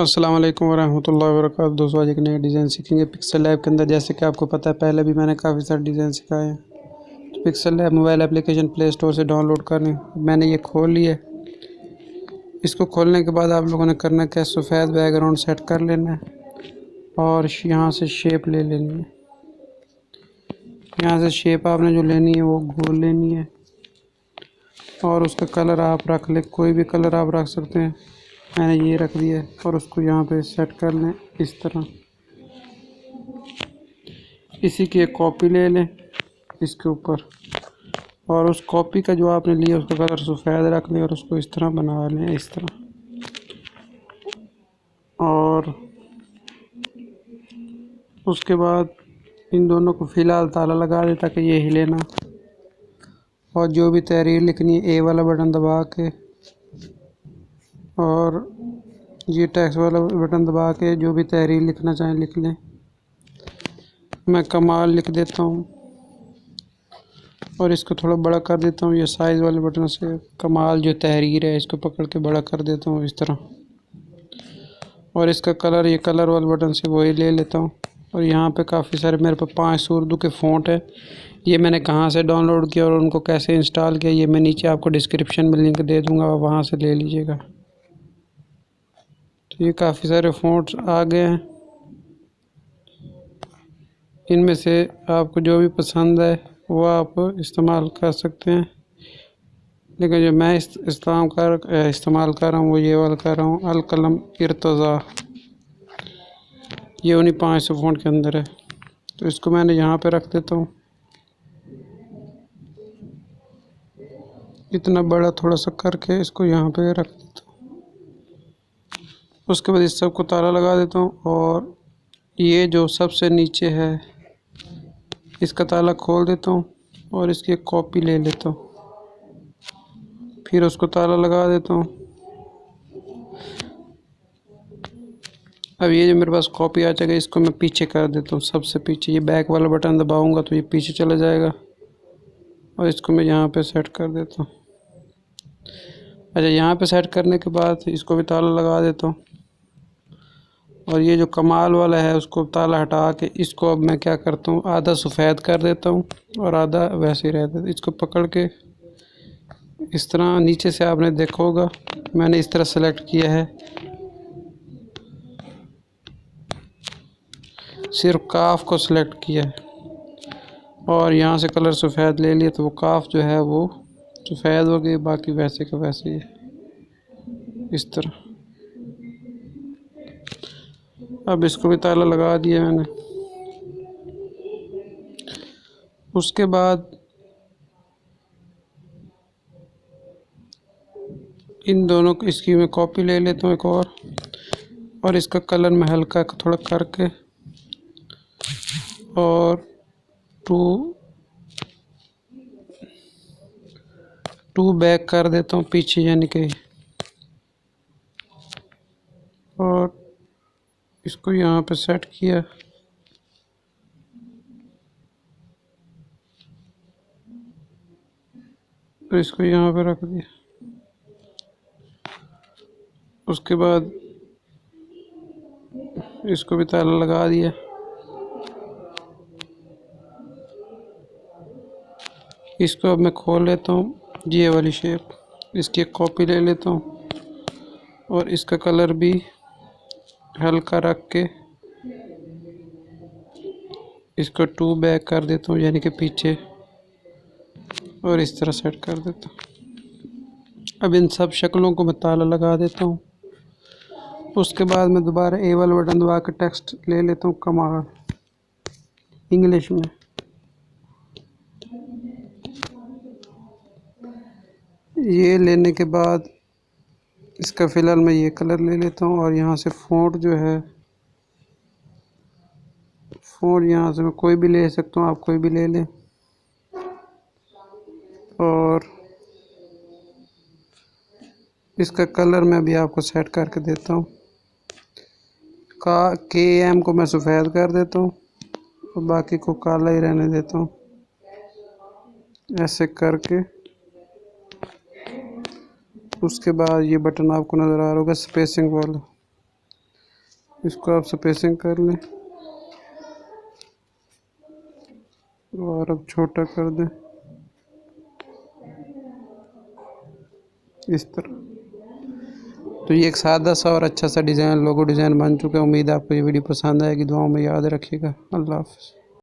अस्सलाम वालेकुम वरहमतुल्लाहि वबरकातुहू। दोस्तों आज एक नया डिज़ाइन सीखेंगे पिक्सल लैब के अंदर। जैसे कि आपको पता है पहले भी मैंने काफ़ी सारे डिज़ाइन सिखाए हैं। तो pixel lab mobile application play store से डाउनलोड करनी। मैंने ये खोल लिया। इसको खोलने के बाद आप लोगों ने करना क्या, सफ़ेद बैकग्राउंड सेट कर लेना है और यहाँ से शेप ले लेनी है। यहाँ से शेप आपने जो लेनी है वो घोल लेनी है और उसका कलर आप रख ले, कोई भी कलर आप रख सकते हैं। मैंने ये रख दिया है और उसको यहाँ पे सेट कर लें इस तरह। इसी की एक कॉपी ले लें इसके ऊपर और उस कॉपी का जो आपने लिया उसका कलर सफ़ेद रख लें और उसको इस तरह बना लें, इस तरह। और उसके बाद इन दोनों को फ़िलहाल ताला लगा दें ताकि ये हिले ना। और जो भी तहरीर लिखनी है ए वाला बटन दबा के और ये टेक्स्ट वाला बटन दबा के जो भी तहरीर लिखना चाहें लिख लें। मैं कमाल लिख देता हूँ और इसको थोड़ा बड़ा कर देता हूँ। ये साइज़ वाले बटन से कमाल जो तहरीर है इसको पकड़ के बड़ा कर देता हूँ इस तरह। और इसका कलर ये कलर वाले बटन से वही ले लेता हूँ। और यहाँ पे काफ़ी सारे मेरे पास 5 उर्दू के फ़ॉन्ट है। ये मैंने कहाँ से डाउनलोड किया और उनको कैसे इंस्टॉल किया ये मैं नीचे आपको डिस्क्रिप्शन में लिंक दे दूँगा, वहाँ से ले लीजिएगा। तो ये काफ़ी सारे फ़ॉन्ट्स आ गए हैं। इनमें से आपको जो भी पसंद है वो आप इस्तेमाल कर सकते हैं, लेकिन जो मैं इस्तेमाल कर रहा हूँ वो ये वाला कर रहा हूँ, अल कलम इर्तज़ा। ये उन्हीं 500 फ़ॉन्ट के अंदर है। तो इसको मैंने यहाँ पे रख देता हूँ, इतना बड़ा थोड़ा सा करके इसको यहाँ पे रख देता हूँ। उसके बाद इस सब को ताला लगा देता हूँ और ये जो सबसे नीचे है इसका ताला खोल देता हूँ और इसकी एक कॉपी ले लेता हूँ, फिर उसको ताला लगा देता हूँ। अब ये जो मेरे पास कॉपी आ जाएगा इसको मैं पीछे कर देता हूँ, सबसे पीछे। ये बैक वाला बटन दबाऊंगा तो ये पीछे चला जाएगा और इसको मैं यहाँ पे सेट कर देता हूँ। अच्छा, यहाँ पे सेट करने के बाद इसको भी ताला लगा देता हूँ और ये जो कमाल वाला है उसको ताला हटा के इसको अब मैं क्या करता हूँ, आधा सफ़ेद कर देता हूँ और आधा वैसे ही रहता है। इसको पकड़ के इस तरह नीचे से आपने देखा होगा मैंने इस तरह सेलेक्ट किया है, सिर्फ काफ को सिलेक्ट किया है और यहाँ से कलर सफ़ेद ले लिया तो वो काफ जो है वो सफ़ेद हो गई, बाकी वैसे का वैसे ही है इस तरह। अब इसको भी ताला लगा दिया मैंने। उसके बाद इन दोनों को इसकी मैं कॉपी ले लेता हूँ एक और इसका कलर मैं हल्का थोड़ा करके और टू बैक कर देता हूँ पीछे, यानी कि और इसको यहाँ पे सेट किया और इसको यहाँ पे रख दिया। उसके बाद इसको भी ताला लगा दिया। इसको अब मैं खोल लेता हूँ, ये वाली शेप, इसकी एक कॉपी ले लेता हूँ और इसका कलर भी हल्का रख के इसको टू बैक कर देता हूँ, यानी कि पीछे, और इस तरह सेट कर देता हूँ। अब इन सब शक्लों को मैं ताला लगा देता हूँ। उसके बाद मैं दोबारा ए वाला बटन दबा के टेक्स्ट ले लेता हूँ कमाल इंग्लिश में। ये लेने के बाद इसका फ़िलहाल मैं ये कलर ले लेता हूँ और यहाँ से फ़ॉन्ट जो है, फ़ॉन्ट यहाँ से मैं कोई भी ले सकता हूँ, आप कोई भी ले लें। और इसका कलर मैं भी आपको सेट करके देता हूँ। KM को मैं सफ़ेद कर देता हूँ और बाकी को काला ही रहने देता हूँ, ऐसे करके। उसके बाद ये बटन आपको नज़र आ रहा होगा स्पेसिंग वाला, इसको आप स्पेसिंग कर लें और अब छोटा कर दें इस तरह। तो ये एक सादा सा और अच्छा सा डिज़ाइन, लोगो डिज़ाइन बन चुका है। उम्मीद है आपको ये वीडियो पसंद आएगी। दुआओं में याद रखिएगा। अल्लाह हाफ़िज़।